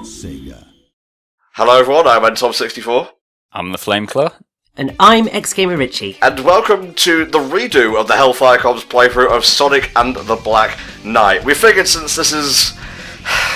Sega. Hello everyone, I'm NTom64. I'm the Flameclaw. And I'm Ex-Gamer Richy. And welcome to the redo of the HellfireComms playthrough of Sonic and the Black Knight. We figured since this is...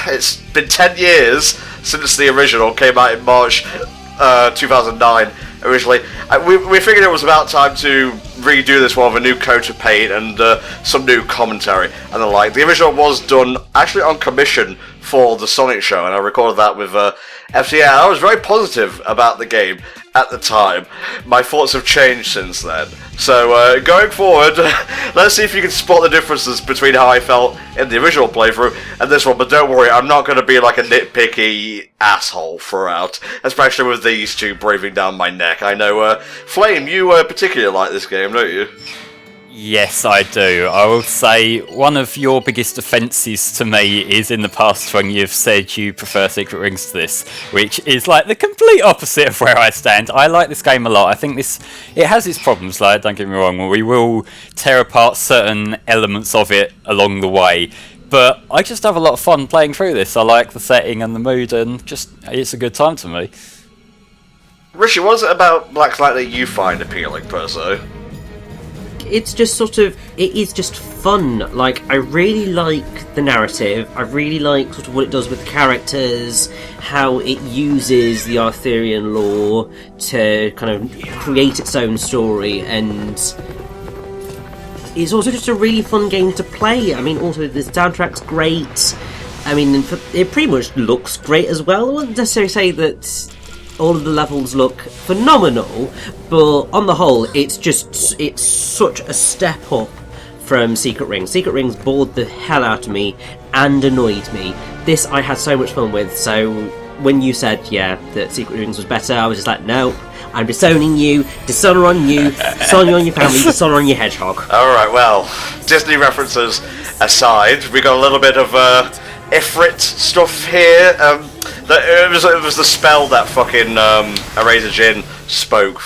it's been 10 years since the original came out in March 2009 originally. We figured it was about time to redo this one with a new coat of paint and some new commentary and the like. The original was done actually on commission for the Sonic show, and I recorded that with FCA. I was very positive about the game at the time. My thoughts have changed since then. So going forward, let's see if you can spot the differences between how I felt in the original playthrough and this one. But don't worry, I'm not going to be like a nitpicky asshole throughout, especially with these two breathing down my neck. I know, Flame, you particularly like this game, don't you? Yes, I do. I will say one of your biggest offences to me is in the past when you've said you prefer Secret Rings to this, which is like the complete opposite of where I stand. I like this game a lot. I think it has its problems, like, don't get me wrong, we will tear apart certain elements of it along the way. But I just have a lot of fun playing through this. I like the setting and the mood, and just it's a good time to me. Richy, what is it about Black Knight that you find appealing, per se? It's just sort of, it is just fun. Like, I really like the narrative. I really like sort of what it does with the characters, how it uses the Arthurian lore to kind of create its own story, and it's also just a really fun game to play. I mean, also the soundtrack's great. I mean, it pretty much looks great as well. I wouldn't necessarily say that all of the levels look phenomenal, but on the whole, it's such a step up from Secret Rings. Secret Rings bored the hell out of me and annoyed me. This I had so much fun with, so when you said, yeah, that Secret Rings was better, I was just like, nope, I'm disowning you, dishonor on you, dishonor on your family, dishonor on your hedgehog. Alright, well, Disney references aside, we got a little bit of Ifrit stuff here. It was the spell that fucking Eraser Jin spoke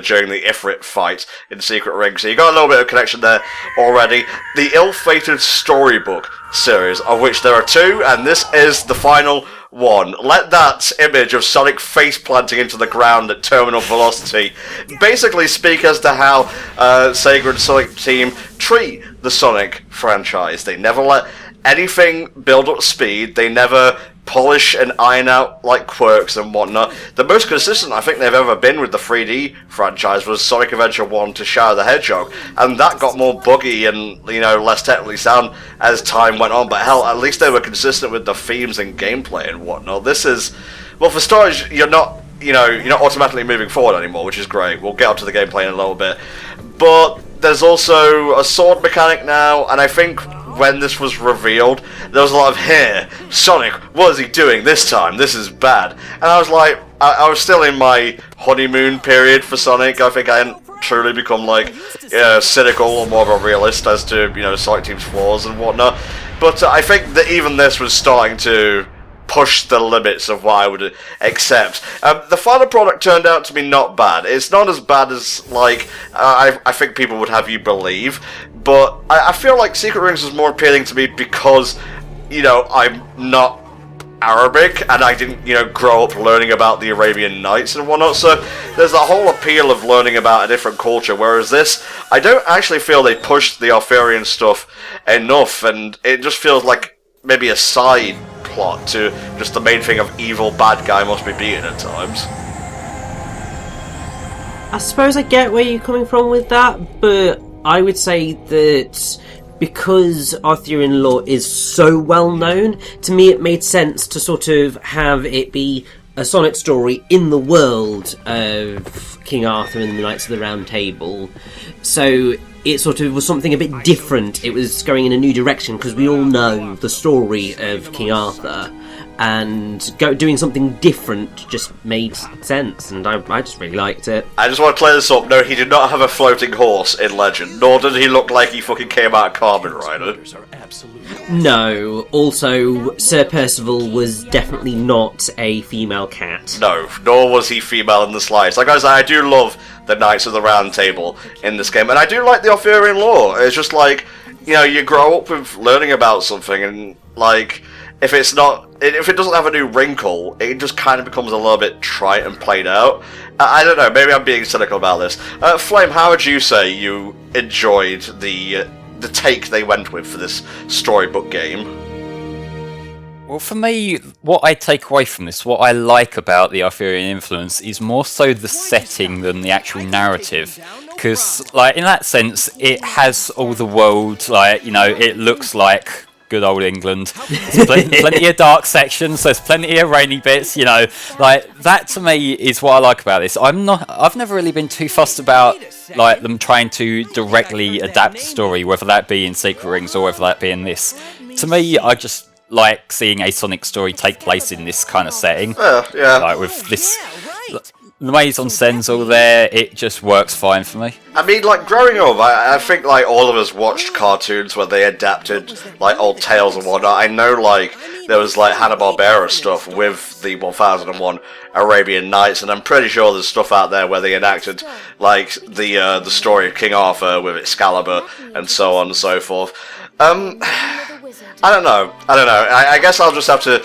during the Ifrit fight in Secret Ring, so you got a little bit of connection there already. The Ill-Fated Storybook series, of which there are two, and this is the final one. Let that image of Sonic face planting into the ground at terminal velocity basically speak as to how Sega and Sonic Team treat the Sonic franchise. They never let anything build up speed. They never polish and iron out like quirks and whatnot. The most consistent I think they've ever been with the 3D franchise was Sonic Adventure 1 to Shadow the Hedgehog, and that got more buggy and, you know, less technically sound as time went on, but hell, at least they were consistent with the themes and gameplay and whatnot. This is, well, for starters, you're not automatically moving forward anymore, which is great. We'll get onto the gameplay in a little bit, but there's also a sword mechanic now, and I think when this was revealed, there was a lot of, "Here, Sonic, what is he doing this time? This is bad." And I was like, I was still in my honeymoon period for Sonic. I think I hadn't truly become, like, cynical or more of a realist as to, Sonic Team's flaws and whatnot. But I think that even this was starting to push the limits of what I would accept. The final product turned out to be not bad. It's not as bad as, like, I think people would have you believe, but I feel like Secret Rings was more appealing to me because, I'm not Arabic, and I didn't, grow up learning about the Arabian Nights and whatnot, so there's the whole appeal of learning about a different culture, whereas this, I don't actually feel they pushed the Arthurian stuff enough, and it just feels like maybe a side plot to just the main thing of evil bad guy must be beaten at times. I suppose I get where you're coming from with that, but I would say that because Arthurian lore is so well known, to me it made sense to sort of have it be a Sonic story in the world of King Arthur and the Knights of the Round Table. So it sort of was something a bit different. It was going in a new direction because we all know the story of King Arthur, and doing something different just made sense, and I just really liked it. I just want to clear this up. No, he did not have a floating horse in Legend, nor did he look like he fucking came out of Kamen Rider. No, also, Sir Percival was definitely not a female cat. No, nor was he female in the slightest. Like I said, I do love the Knights of the Round Table in this game, and I do like the Arthurian lore. It's just like, you grow up with learning about something, and, like, if it's not if it doesn't have a new wrinkle, it just kind of becomes a little bit trite and played out. I don't know, maybe I'm being cynical about this. Flame, how would you say you enjoyed the take they went with for this storybook game? Well, for me, what I take away from this, what I like about the Arthurian influence, is more so the setting than the actual narrative. Because, like, in that sense, it has all the world, like, you know, it looks like good old England. There's plenty of dark sections, there's plenty of rainy bits, you know. Like, that to me is what I like about this. I've never really been too fussed about, like, them trying to directly adapt the story, whether that be in Secret Rings or whether that be in this. To me, I just like seeing a Sonic story take place in this kind of setting. Yeah. Like with this, the maze on Sen's all there, it just works fine for me. I mean, like, growing up, I think, like, all of us watched cartoons where they adapted, like, old tales and whatnot. I know, like, there was, like, Hanna-Barbera stuff with the 1001 Arabian Nights, and I'm pretty sure there's stuff out there where they enacted, like, the story of King Arthur with Excalibur and so on and so forth. I don't know. I guess I'll just have to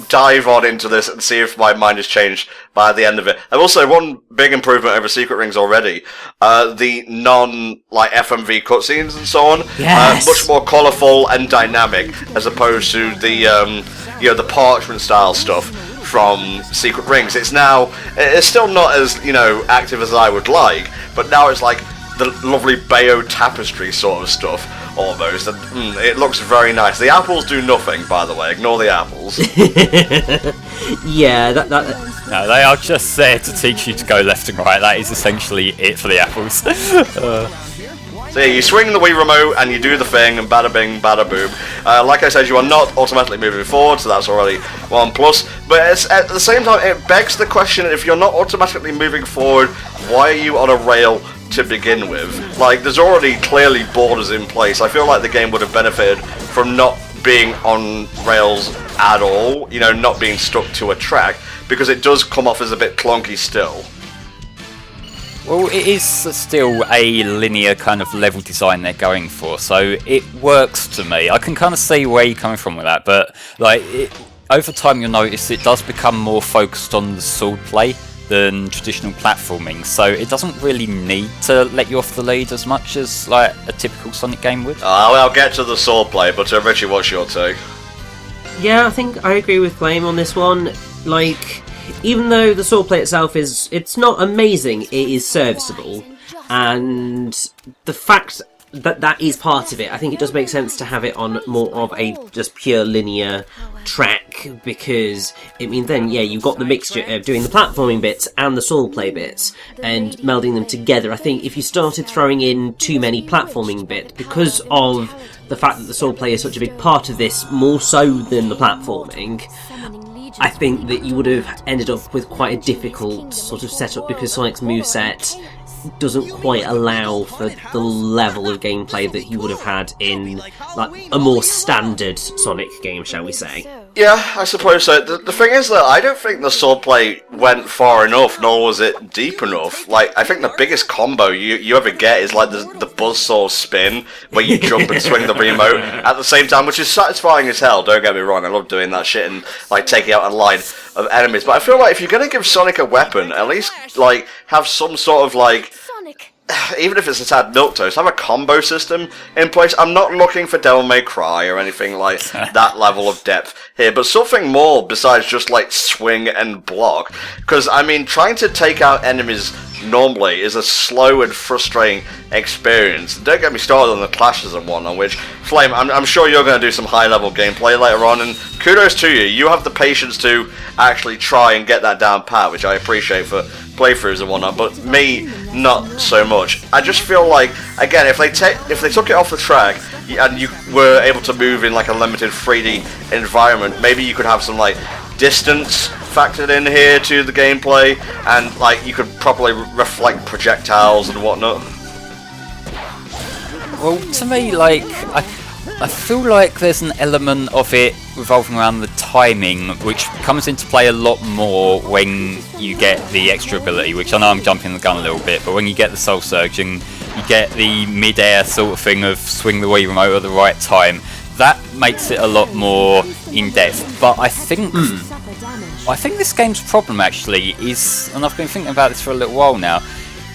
dive on into this and see if my mind has changed by the end of it. I will say one big improvement over Secret Rings already. The non-like FMV cutscenes and so on. Yes. Much more colourful and dynamic as opposed to the the parchment style stuff from Secret Rings. It's still not as, you know, active as I would like, but now it's like the lovely Bayo tapestry sort of stuff, almost, and it looks very nice. The apples do nothing, by the way, ignore the apples. Yeah, that... No, they are just there to teach you to go left and right. That is essentially it for the apples. So yeah, you swing the Wii remote and you do the thing, and bada bing, bada boom. Like I said, you are not automatically moving forward, so that's already one plus. But at the same time, it begs the question, if you're not automatically moving forward, why are you on a rail to begin with? Like, there's already clearly borders in place. I feel like the game would have benefited from not being on rails at all, you know, not being stuck to a track, because it does come off as a bit clunky still. Well, it is still a linear kind of level design they're going for, so it works to me. I can kind of see where you're coming from with that, but like over time you'll notice it does become more focused on the sword play than traditional platforming, so it doesn't really need to let you off the lead as much as like a typical Sonic game would. I'll get to the sword play, but Richy, what's your take? Yeah, I think I agree with Flame on this one. Like, even though the swordplay itself it's not amazing, it is serviceable, and the fact that that is part of it, I think it does make sense to have it on more of a just pure linear track, because it means then, yeah, you've got the mixture of doing the platforming bits and the swordplay bits and melding them together. I think if you started throwing in too many platforming bits, because of the fact that the swordplay is such a big part of this, more so than the platforming, I think that you would have ended up with quite a difficult sort of setup, because Sonic's moveset doesn't quite allow for the level of gameplay that you would have had in like a more standard Sonic game, shall we say. Yeah, I suppose so. The thing is that I don't think the swordplay went far enough, nor was it deep enough. Like, I think the biggest combo you ever get is like the buzzsaw spin, where you jump and swing the remote at the same time, which is satisfying as hell, don't get me wrong. I love doing that shit and like taking out a line of enemies. But I feel like if you're going to give Sonic a weapon, at least like have some sort of like, even if it's a tad milquetoast, have a combo system in place. I'm not looking for Devil May Cry or anything like that level of depth here, but something more besides just like swing and block. Because, I mean, trying to take out enemies normally is a slow and frustrating experience. Don't get me started on the clashes and whatnot, which, Flame, I'm sure you're going to do some high-level gameplay later on, and kudos to you. You have the patience to actually try and get that down pat, which I appreciate for playthroughs and whatnot, but me, not so much. I just feel like, again, if they took it off the track and you were able to move in like a limited 3D environment, maybe you could have some like distance factored in here to the gameplay, and like you could properly reflect projectiles and whatnot. Well, to me, like, I feel like there's an element of it revolving around the timing, which comes into play a lot more when you get the extra ability, which I know I'm jumping the gun a little bit, but when you get the Soul Surge and you get the mid-air sort of thing of swing the Wii remote at the right time, that makes it a lot more in depth, but I think this game's problem actually is, and I've been thinking about this for a little while now,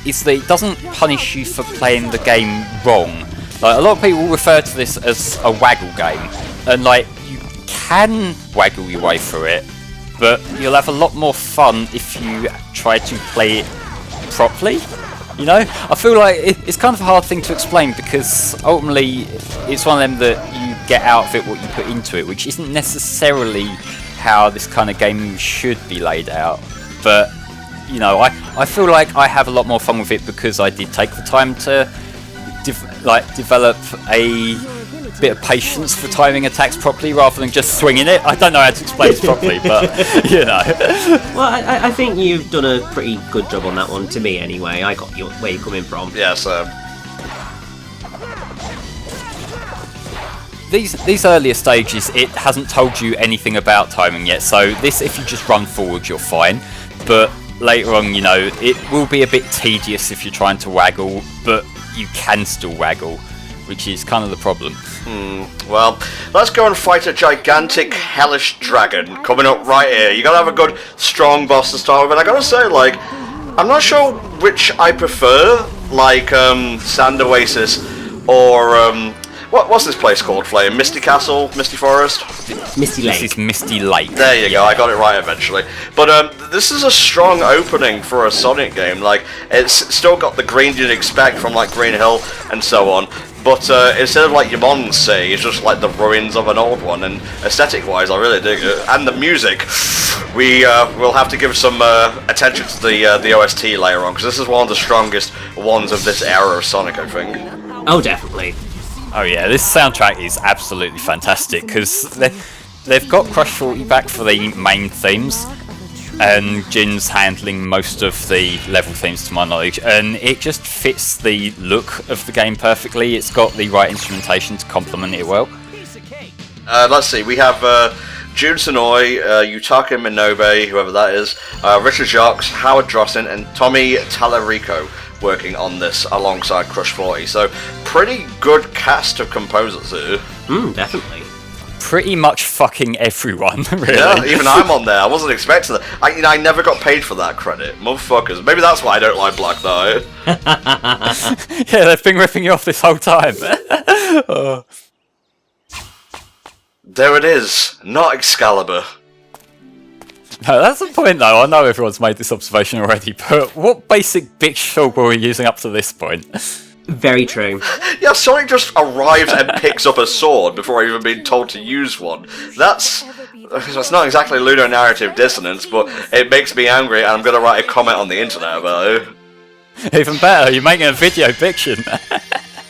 is that it doesn't punish you for playing the game wrong. Like, a lot of people refer to this as a waggle game, and like, you can waggle your way through it, but you'll have a lot more fun if you try to play it properly. You know, I feel like it's kind of a hard thing to explain, because ultimately it's one of them that you get out of it what you put into it, which isn't necessarily how this kind of game should be laid out. But you know, I feel like I have a lot more fun with it because I did take the time to develop a bit of patience for timing attacks properly rather than just swinging it. I don't know how to explain this properly, but you know. Well, I think you've done a pretty good job on that one, to me anyway. I got where you're coming from. Yeah, so these earlier stages, it hasn't told you anything about timing yet, so this, if you just run forward, you're fine. But later on, you know, it will be a bit tedious if you're trying to waggle, but you can still waggle, which is kind of the problem. Well, let's go and fight a gigantic hellish dragon coming up right here. You gotta have a good strong boss to start with, and I gotta say, like, I'm not sure which I prefer, like Sand Oasis or what's this place called, Flame? Misty Castle? Misty Forest? Misty Lake. This is Misty Lake. There you go, I got it right eventually. But this is a strong opening for a Sonic game. Like, it's still got the green you'd expect from like Green Hill and so on. But instead of like Yamon's Sea, it's just like the ruins of an old one. And aesthetic-wise, I really dig it. And the music, we will have to give some attention to the OST later on, because this is one of the strongest ones of this era of Sonic, I think. Oh, definitely. Oh yeah, this soundtrack is absolutely fantastic, because they've got Crush 40 back for the main themes, and Jin's handling most of the level themes to my knowledge, and it just fits the look of the game perfectly. It's got the right instrumentation to complement it well. Let's see, we have Jun Sonoy, Yutaka Minobe, whoever that is, Richard Jacques, Howard Drossin, and Tommy Tallarico working on this alongside Crush 40. So, pretty good cast of composers here. Definitely. Pretty much fucking everyone, really. Yeah, even I'm on there. I wasn't expecting that. I never got paid for that credit. Motherfuckers. Maybe that's why I don't like Black Knight. Yeah, they've been ripping you off this whole time. Oh. There it is. Not Excalibur. No, that's the point though. I know everyone's made this observation already, but what basic bitch talk were we using up to this point? Very true. Yeah, Sonic just arrives and picks up a sword before even being told to use one. That's not exactly ludonarrative dissonance, but it makes me angry, and I'm going to write a comment on the internet about it. Even better, you're making a video fiction.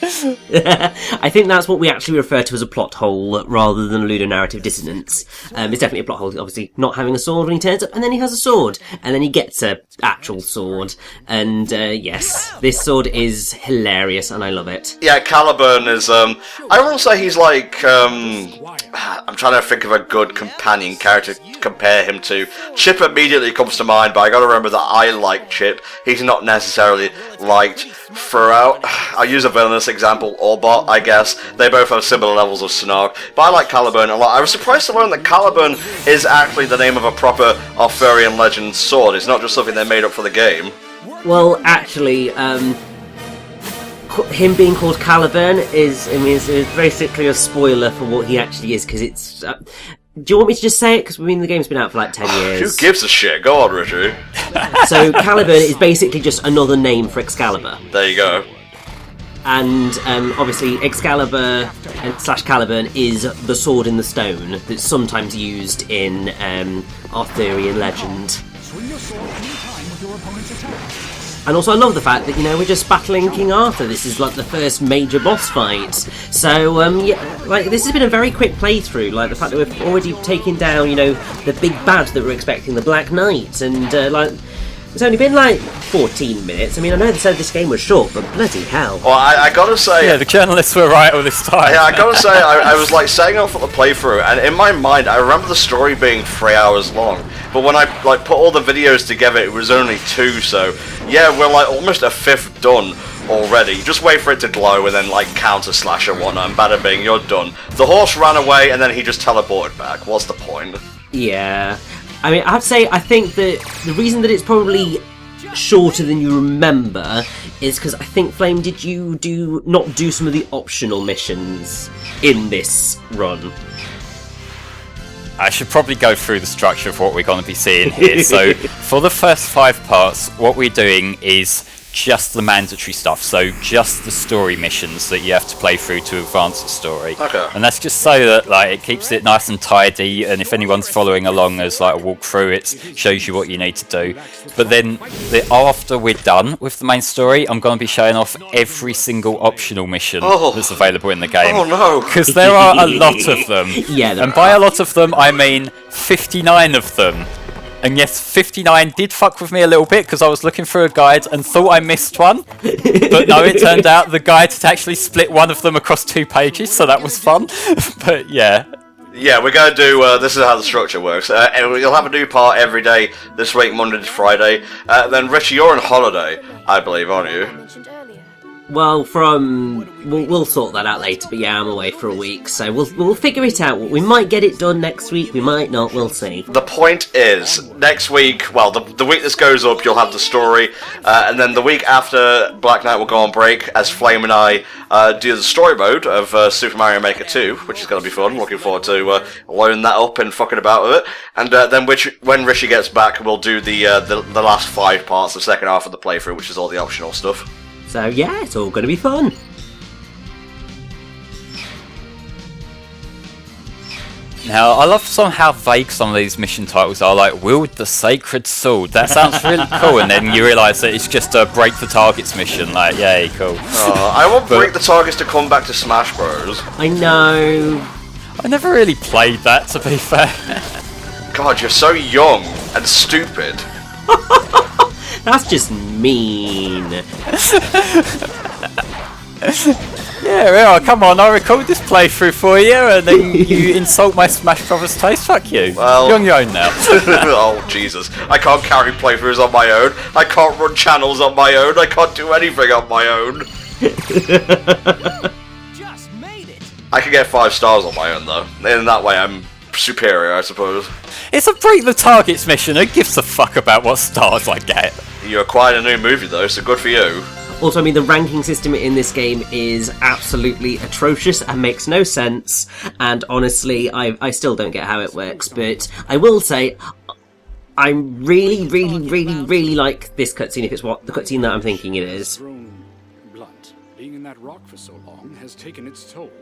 I think that's what we actually refer to as a plot hole rather than a ludonarrative dissonance. It's definitely a plot hole, obviously not having a sword when he turns up, and then he has a sword, and then he gets a actual sword. And yes, this sword is hilarious, and I love it. Yeah, Caliburn is, I wouldn't say he's like, I'm trying to think of a good companion character to compare him to. Chip immediately comes to mind, but I gotta remember that I like Chip. He's not necessarily liked throughout. I'll use a villainous example, Orbot, I guess. They both have similar levels of snark, but I like Caliburn a lot. I was surprised to learn that Caliburn is actually the name of a proper Arthurian legend sword. It's not just something they made up for the game. Well, actually, him being called Caliburn is basically a spoiler for what he actually is, because it's... do you want me to just say it? Because the game's been out for like 10 years. Who gives a shit? Go on, Richy. So Caliburn is basically just another name for Excalibur. There you go. And obviously Excalibur / Caliburn is the sword in the stone that's sometimes used in Arthurian legend. And also I love the fact that, we're just battling King Arthur. This is like the first major boss fight. So, yeah, like, this has been a very quick playthrough. Like, the fact that we've already taken down, the big bad that we're expecting, the Black Knight. And, like, it's only been, like, 14 minutes. I mean, I know they said this game was short, but bloody hell. Well, I gotta say... Yeah, the journalists were right all this time. Yeah, I gotta say, I was, like, setting off for the playthrough, and in my mind, I remember the story being 3 hours long. But when I, like, put all the videos together, it was only 2, so... Yeah, we're, like, almost a fifth done already. Just wait for it to glow and then like counter slash and whatnot, and bada bing, you're done. The horse ran away and then he just teleported back. What's the point? Yeah. I mean, I have to say, I think that the reason that it's probably shorter than you remember is because I think, Flame, did you not do some of the optional missions in this run? I should probably go through the structure of what we're going to be seeing here. So, for the first 5 parts, what we're doing is just the mandatory stuff, so just the story missions that you have to play through to advance the story. Okay. And that's just so that like it keeps it nice and tidy, and if anyone's following along as like a walkthrough, it shows you what you need to do. But then after we're done with the main story, I'm going to be showing off every single optional mission that's available in the game. Oh no! Because there are a lot of them. Yeah, and by a lot of them, I mean 59 of them. And yes, 59 did fuck with me a little bit because I was looking through a guide and thought I missed one. But no, it turned out the guide had actually split one of them across 2 pages, so that was fun. But yeah. Yeah, we're going to do, this is how the structure works. And you'll have a new part every day this week, Monday to Friday. Then, Richy, you're on holiday, I believe, aren't you? Well, we'll sort that out later, but yeah, I'm away for a week, so we'll figure it out. We might get it done next week, we might not, we'll see. The point is, next week, well, the week this goes up, you'll have the story, and then the week after Black Knight will go on break, as Flame and I do the story mode of Super Mario Maker 2, which is going to be fun. Looking forward to loading that up and fucking about with it. And then when Richy gets back, we'll do the last 5 parts, the second half of the playthrough, which is all the optional stuff. So yeah, it's all going to be fun. Now, I love how vague some of these mission titles are, like Wield the Sacred Sword. That sounds really cool, and then you realise that it's just a Break the Targets mission. Like, yay, cool. I want Break the Targets to come back to Smash Bros. I know. I never really played that, to be fair. God, you're so young and stupid. That's just mean. Yeah, come on, I record this playthrough for you, and then you insult my Smash Brothers taste. Fuck you. Well, you're on your own now. Oh, Jesus. I can't carry playthroughs on my own. I can't run channels on my own. I can't do anything on my own. Just made it. I can get 5 stars on my own, though. In that way, I'm superior, I suppose. It's a Break the Targets mission. Who gives a fuck about what stars I get? You acquired a new movie, though, so good for you. Also, I mean, the ranking system in this game is absolutely atrocious and makes no sense. And honestly, I still don't get how it works. But I will say, I really, really, really, really like this cutscene, if it's what the cutscene that I'm thinking it is. Blunt. Being in that rock for so long has taken its toll.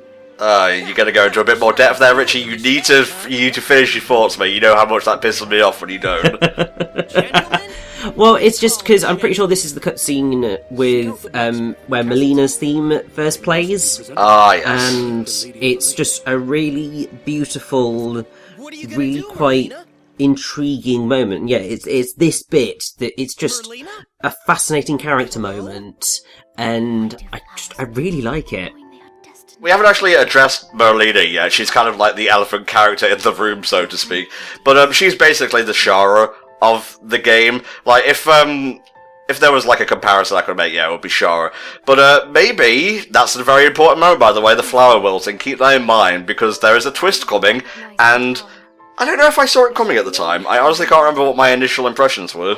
You gotta go into a bit more depth there, Richy. You need to finish your thoughts, mate. You know how much that pisses me off when you don't. Well, it's just because I'm pretty sure this is the cutscene with where Melina's theme first plays. Ah, yes. And it's just a really beautiful, really quite intriguing moment. Yeah, it's this bit that it's just a fascinating character moment, and I really like it. We haven't actually addressed Merlina yet. She's kind of like the elephant character in the room, so to speak. But she's basically the Shara of the game. Like, if there was like a comparison I could make, yeah, it would be Shara. But maybe that's a very important moment, by the way, the flower wilting. Keep that in mind, because there is a twist coming, and I don't know if I saw it coming at the time. I honestly can't remember what my initial impressions were.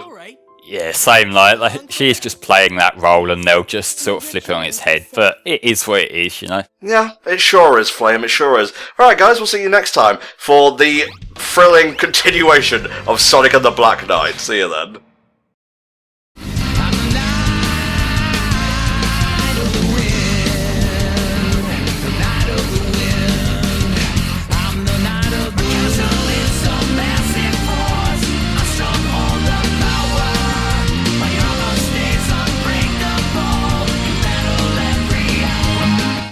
Yeah, same, like she's just playing that role and they'll just sort of flip it on its head, but it is what it is, you know? Yeah, it sure is, Flame, it sure is. Alright guys, we'll see you next time for the thrilling continuation of Sonic and the Black Knight. See you then.